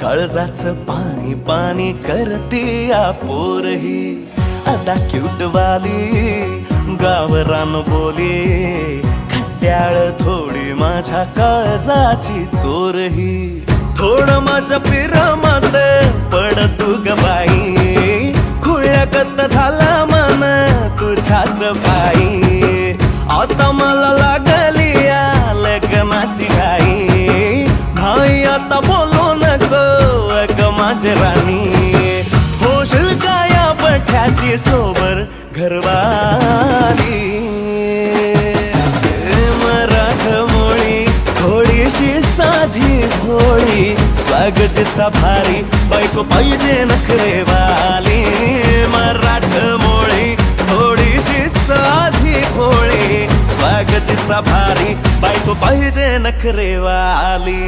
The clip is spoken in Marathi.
काळजाचं पाणी पाणी करते या पोरही, आता क्यूटवाली गावरान बोली, खट्याळ थोडी माझ्या काळजाची चोरही. थोडं माझ्या पिरमत पड तू ग बाई, खुळ्यागत झाला मन तुझ्याच पायी. आता मला लागली या लग्नाची घाई, भाई आता बोलू नको ग माझी राणी. होशील का या बठ्याची सोबर घरवाली. मराठमोळी थोडीशी साधी भोळी, स्वागतीचा भारी बायको पाहिजे नखरेवाली. मराठमोळी थोडीशी साधी भोळी, स्वागतीचा भारी बायको पाहिजे नखरेवाली.